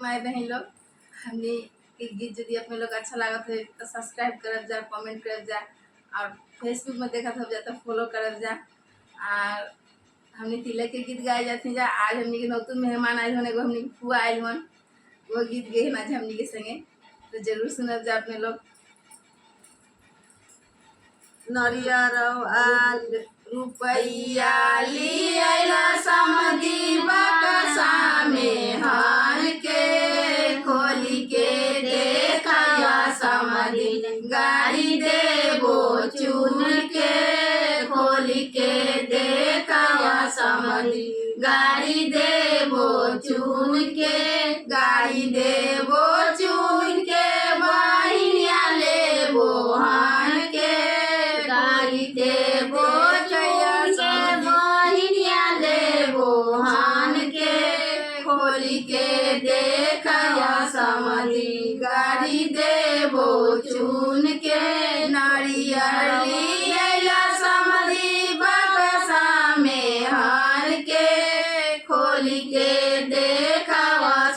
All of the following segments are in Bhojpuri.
माय बहन लोग हमने के गीत यदि अपने लोग अच्छा लागत है तो सब्सक्राइब करब जा, कमेंट करब जा और फेसबुक में देखा हो जा तो फॉलो करब जा। और हमने तिलक के गीत गाए जाते जा। आज हमने के नतून मेहमान आए होने हमने फुआ आए हन वो गीत गए आज हमने के संगे तो जरूर सुनब जा अपने लोग। नरियर आल रुपैया लिया समधी बक्सा में हार के खोली के देखा समधी गाड़ी देबो चुन के खोली के देखा समधी गाड़ी देबो चुन के गाड़ी देबो चुन के बहिनिया लेबो हान के गाड़ी देबो खोली के देखा समधी गाड़ी देबो चुन के नारियल लिया समधी बक्सा में हार के खोली के देखा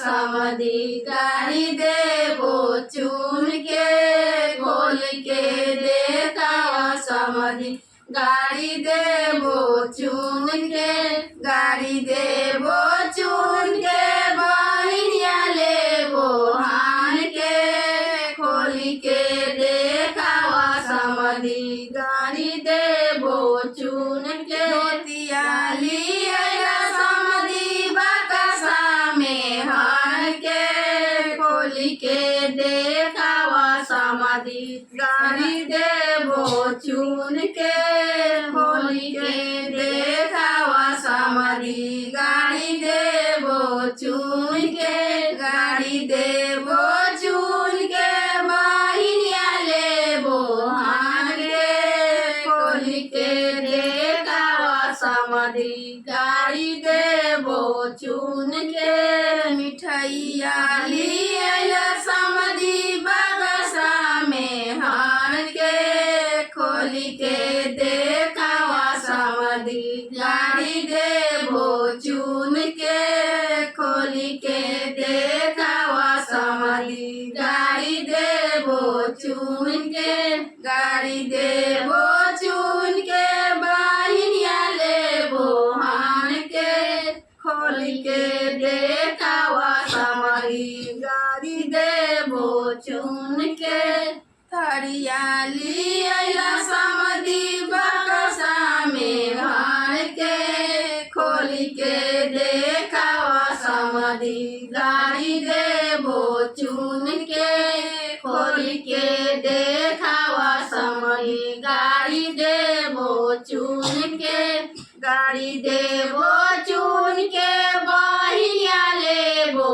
समधी गाड़ी देबो चुन के खोल के देखा समधी गाड़ी देबो चुन के गाड़ी देबो चुन के बहिनिया लेबो हान के खोली के देखा समधी गाड़ी देबो चुन के धोतिया लिया समधी बक्सा में हान के खोली के देखा समधी गाड़ी देबो चुन के खोली के देखा समधी गाड़ी देबो चुन के गाड़ी देबो चुन के बहिनिया लेबो हान के खोली के देखा समधी गाड़ी देबो चुन के मिठाइया लिया समधी बक्सा में हार के खोली के देखा समधी गाड़ी देबो चुन के खोली के देखा समधी गाड़ी देबो चुन के गाड़ी देबो चुन के बहिनिया लेबो हान के खोली के देखा समधी गाड़ी देबो चुन के थरिया लिया समधी बक्सा में हार के खोली के देखा समधी गाड़ी देबो चुन के खोली के देखा समधी गाड़ी देबो चुन के गाड़ी देबो चुन के बहिनिया लेबो